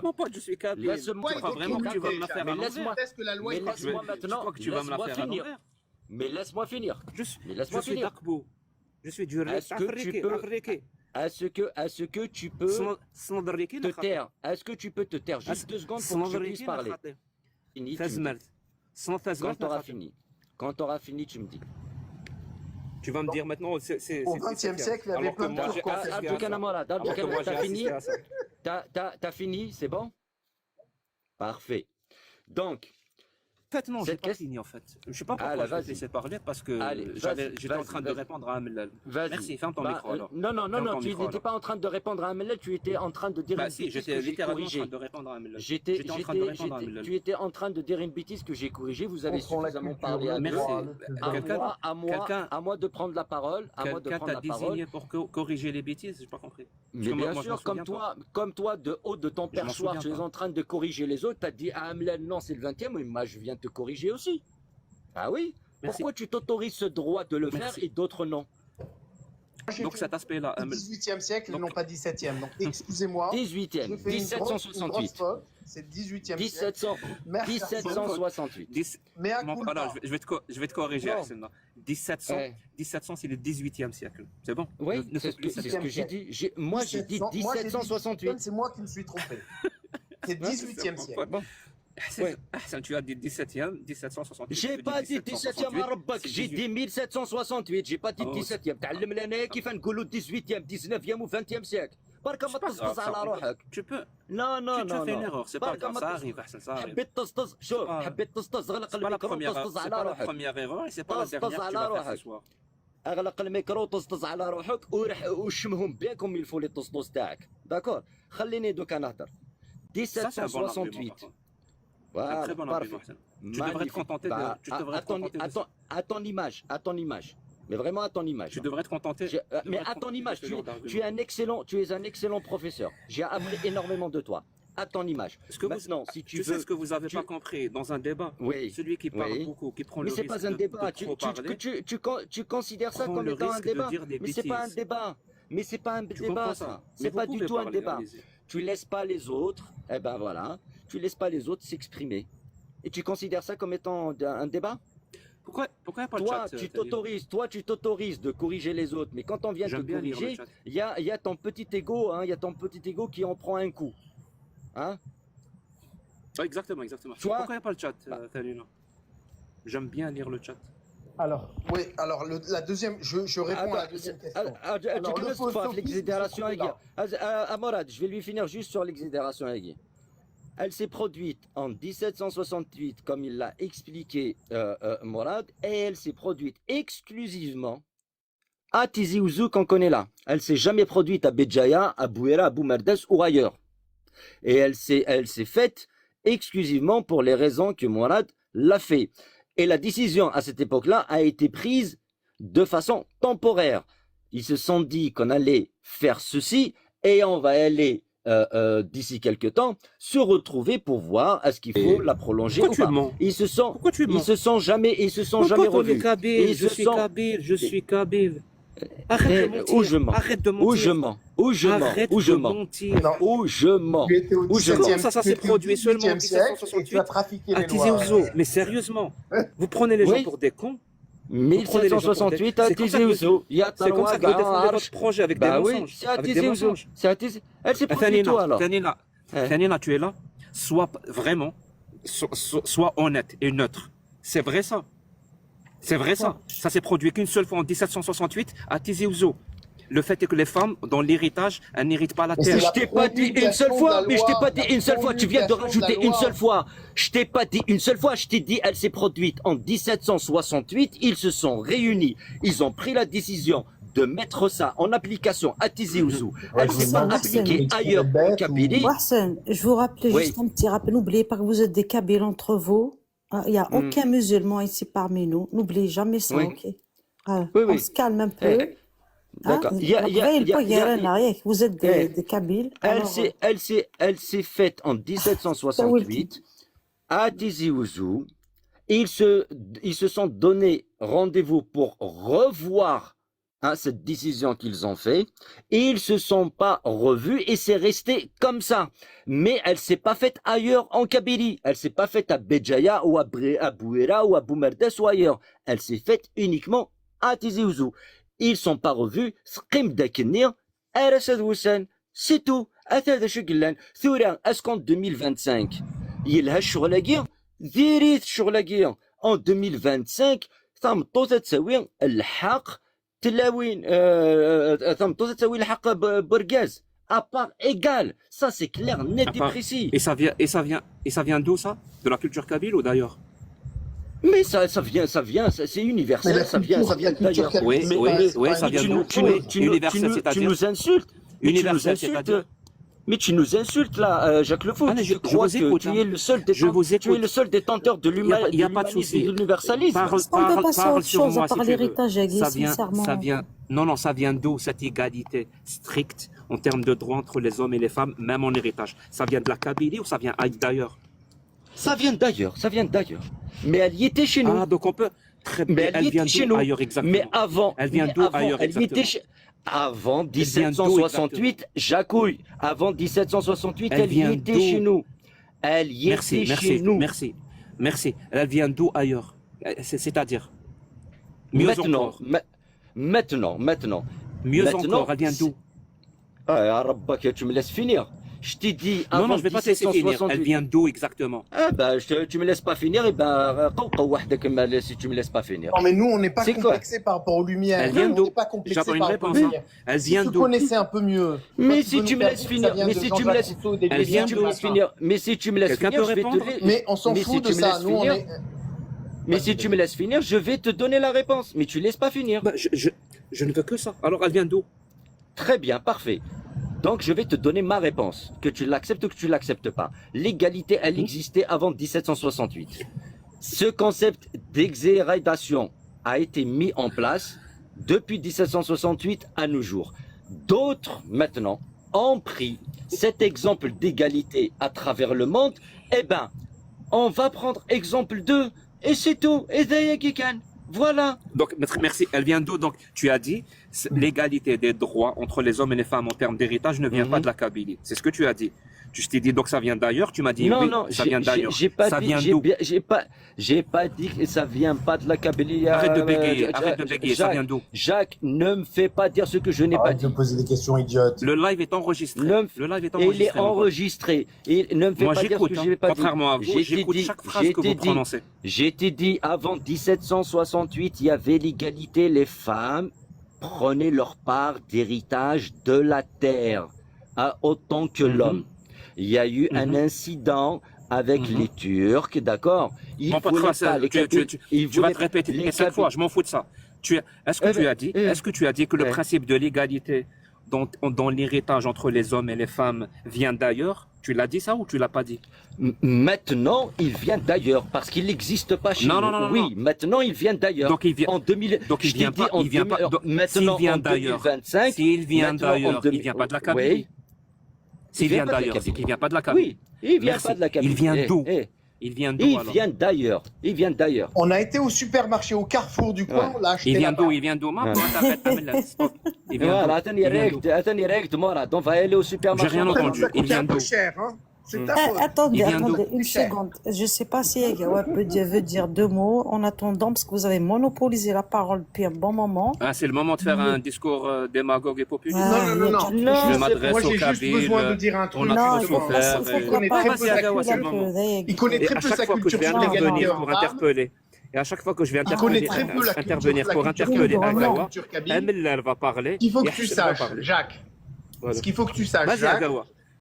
Mon pote, je suis kabyle. Laisse-moi, tu crois vraiment que tu vas me la faire à l'envers? Mais laisse-moi maintenant. Tu crois que tu vas me la faire à l'envers? Mais laisse-moi finir. Je suis d'Akbou. Je suis du Est-ce que tu peux te taire? Est-ce que tu peux te taire juste 2 secondes pour que je puisse parler? Fini, tu me dis. Quand tu auras fini, tu me dis. Tu vas me dire maintenant, au XXe siècle, il y avait plein de Turcs. T'as fini? T'as fini? C'est bon? Parfait. Donc, en fait, non, j'ai pas fini en fait. Je sais pas pourquoi je vais te laisser parler parce que j'étais en train de répondre à Amel. Merci, ferme ton micro alors. Non, tu n'étais pas en train de répondre à Amel, tu étais en train de dire une bêtise que j'ai corrigée. En train de répondre à Amel. Tu étais en train de dire une bêtise que j'ai corrigée, vous avez suffisamment parlé à moi de prendre la parole. Quelqu'un t'a désigné pour corriger les bêtises, j'ai pas compris. Mais bien sûr, comme toi, de haut de ton perchoir, tu es en train de corriger les autres, tu as dit à Amel, non, c'est le 20e, mais moi je viens te corriger aussi. Ah oui? Merci. Pourquoi tu t'autorises ce droit de le faire et d'autres non? Donc cet aspect-là. 18e siècle et non pas 17e. Donc excusez-moi. 18e, 1768. C'est 18e siècle. 1768. Mais à coup alors, je vais te corriger, Axel. 1700, c'est le 18e siècle. C'est bon? Oui, c'est ce que j'ai dit. Moi, j'ai dit 1768. C'est moi qui me suis trompé. C'est 18e siècle. Bon. Tu as dit 17e, 1768. J'ai pas dit 17e, j'ai dit 1768, j'ai pas dit 17e. تعلم لنا كيف نقولوا 18e, 19e ou 20e siècle. برك ما تصطز على روحك. Tu peux. Non. Tu as fait une erreur, c'est pas grave, ça arrive, ça arrive. حبيت تصطز، شوف حبيت تصطز غلق الميكرو وتصطز على روحك. C'est pas la première erreur et c'est pas la dernière que tu vas faire ce soir. اغلق الميكرو وتصطز على روحك وشمهم بيان كوم يلفو لي التصطوز تاعك. داكور، خليني دوكا نهضر. 1768. Voilà, très bon argument. Tu devrais te contenter à ton image. Mais vraiment à ton image. Tu devrais te contenter. Mais à ton image, tu es un excellent professeur. J'ai appris énormément de toi. À ton image. Maintenant, si tu sais ce que vous n'avez pas compris dans un débat. Oui. Celui qui parle beaucoup, qui prend le risque. Mais c'est pas un débat. Tu considères ça comme étant un débat. Mais c'est pas un débat. Mais c'est pas un débat, ça. C'est pas du tout un débat. Tu laisses pas les autres. Eh ben voilà. Tu laisses pas les autres s'exprimer. Et tu considères ça comme étant un débat? Pourquoi il n'y a pas de chat? Toi, tu t'autorises de corriger les autres, mais quand on vient te corriger, il y a ton petit ego, hein, il y a ton petit ego qui en prend un coup. Hein? Exactement. Pourquoi il n'y a pas le chat, Talina? J'aime bien lire le chat. Alors, oui, la deuxième, je réponds à la deuxième question. Morad, je vais lui finir juste sur l'exidération aiguë. Elle s'est produite en 1768, comme il l'a expliqué Morad, et elle s'est produite exclusivement à Tizi Ouzou qu'on connaît là. Elle s'est jamais produite à Béjaïa, à Bouéra, à Boumerdes ou ailleurs. Et elle s'est faite exclusivement pour les raisons que Morad l'a fait. Et la décision à cette époque-là a été prise de façon temporaire. Ils se sont dit qu'on allait faire ceci et on va aller d'ici quelques temps se retrouver pour voir est-ce qu'il faut la prolonger ou pas. Ils se sont jamais revus. Je suis kabyle. Arrête de mentir. Où je mens. Ça s'est produit seulement en 1768 à Tizi Ouzou. Mais sérieusement, vous prenez les gens pour des cons. 1768 à Tizi Ouzou. C'est comme ça que vous défendez votre projet avec des mensonges. C'est à Tizi Ouzou. Elle s'est produite toi alors. Tanina, tu es là. Sois vraiment, sois honnête et neutre. C'est vrai ça. Ça s'est produit qu'une seule fois en 1768 à Tizi Ouzou. Le fait est que les femmes, dans l'héritage, elles n'héritent pas la terre. Je t'ai pas dit une seule fois, mais je t'ai pas dit une seule fois. Tu viens de rajouter une seule fois. Je t'ai pas dit une seule fois. Je t'ai dit, elle s'est produite en 1768. Ils se sont réunis. Ils ont pris la décision de mettre ça en application à Tizi Ouzou. Elle s'est pas appliquée ailleurs en Kabylie. Hassan, je vous rappelle juste un petit rappel. N'oubliez pas que vous êtes des Kabyles entre vous. Il n'y a aucun musulman ici parmi nous. N'oubliez jamais ça, ok? On se calme un peu. D'accord. Vous êtes des Kabyles. Elle s'est faite en 1768 à Tizi Ouzou. Ils se sont donné rendez-vous pour revoir cette décision qu'ils ont fait. Et ils se sont pas revus et c'est resté comme ça. Mais elle s'est pas faite ailleurs en Kabylie. Elle s'est pas faite à Béjaïa ou à Bouéra ou à Boumerdes ou ailleurs. Elle s'est faite uniquement à Tizi Ouzou. Ils sont pas revus. Sqim Dakenir, Arasad Hussein. C'est tout. Est-ce qu'en 2025, il y a شغلاقي ديريت شغلاقي en 2025 ثمطو تساوي الحق تلاوين ثمطو تساوي الحق برغاز à part égale. Ça c'est clair, net et précis. Et ça vient d'où ça? De la culture kabyle ou d'ailleurs? Mais ça vient, c'est universel, ça vient d'ailleurs. Oui, ça vient d'où? Universel, c'est-à-dire? Tu nous insultes. Universel, c'est-à-dire? Mais tu nous insultes là, Jacques Le Fou. Tu crois que tu es le seul détenteur de l'universalisme. On peut passer à autre chose, à part l'héritage, sincèrement. Ça vient d'où cette égalité stricte en termes de droits entre les hommes et les femmes, même en héritage? Ça vient de la Kabylie ou ça vient d'ailleurs? Ça vient d'ailleurs. Mais elle y était chez nous. Ah, donc on peut... Mais elle vient d'où ailleurs exactement? Mais avant... Elle vient d'où ailleurs exactement? Avant 1768, Jacouille, avant 1768, elle y était chez nous. Elle y était chez nous. Merci. Elle vient d'où ailleurs? C'est-à-dire? Maintenant. Mieux encore, elle vient d'où? Ah, Rabbak, tu me laisses finir. Je t'ai dit avant non, je vais pas te laisser finir. Elle vient d'où exactement? Ah ben, tu me laisses pas finir, et ben, si tu me laisses pas finir. Non, mais nous, on n'est pas complexés par rapport aux Lumières. Elle vient d'où? J'attends une réponse. Elle vient d'où? Si tu connaissais un peu mieux. Mais si tu me laisses finir, mais si tu me laisses finir, je vais te laisser. Mais on s'en fout de ça. Nous, on est. Mais si tu me laisses finir, je vais te donner la réponse. Mais tu laisses pas finir. Je ne veux que ça. Alors, elle vient d'où? Très bien, parfait. Donc, je vais te donner ma réponse, que tu l'acceptes ou que tu l'acceptes pas. L'égalité, elle existait avant 1768. Ce concept d'exhérédation a été mis en place depuis 1768 à nos jours. D'autres, maintenant, ont pris cet exemple d'égalité à travers le monde. Eh ben, on va prendre exemple d'eux, et c'est tout. Et voilà. Donc, merci. Elle vient d'où? Donc, tu as dit, l'égalité des droits entre les hommes et les femmes en termes d'héritage ne vient pas de la Kabylie. C'est ce que tu as dit. Je t'ai dit, donc ça vient d'ailleurs. Tu m'as dit, non, oui, non, ça vient d'ailleurs. Ça vient d'où? J'ai pas dit que ça vient pas de la Kabylie. Arrête de bégayer, ça vient d'où? Jacques, ne me fais pas dire ce que je n'ai pas dit. Arrête de poser des questions idiotes. Le live est enregistré. Il est enregistré. Et ne me fais pas dire ce que je n'ai pas dit. Contrairement à vous, j'écoute chaque phrase que vous prononcez. J'étais dit, avant 1768, il y avait l'égalité. Les femmes prenaient leur part d'héritage de la terre, autant que l'homme. Il y a eu un incident avec les Turcs, d'accord? Tu vas te répéter chaque fois, je m'en fous de ça. Est-ce que tu as dit que le principe de l'égalité dans l'héritage entre les hommes et les femmes vient d'ailleurs? Tu l'as dit ça ou tu l'as pas dit? Maintenant, il vient d'ailleurs parce qu'il n'existe pas chez nous. Non. Oui, maintenant il vient d'ailleurs. Donc il vient. En 2000. Donc il vient pas. Il vient pas. Maintenant, s'il vient d'ailleurs. S'il vient d'ailleurs, il vient pas de la Kabylie. Oui. S'il vient d'ailleurs, c'est qu'il vient pas de la Kabylie. Oui, il vient pas de la Kabylie. Il vient d'où? Il vient d'où alors? Il vient d'ailleurs. On a été au supermarché, au Carrefour du coin, on l'a acheté. Il vient d'où? Il vient d'où? Il vient d'où? On va aller au supermarché. J'ai rien entendu. Il vient d'où? Cher, hein? Attendez, une seconde. Je ne sais pas si Agawa veut dire deux mots en attendant, parce que vous avez monopolisé la parole depuis un bon moment. Ah, c'est le moment de faire un discours démagogue et populiste. Non. Je m'adresse moi, au j'ai juste besoin de dire un truc. Il connaît très peu sa culture sur l'égalité pour interpeller. Et à chaque fois que je vais intervenir pour interpeller Agawa, elle va parler. Il faut que tu saches, Jacques. Ce qu'il faut que tu saches, Jacques,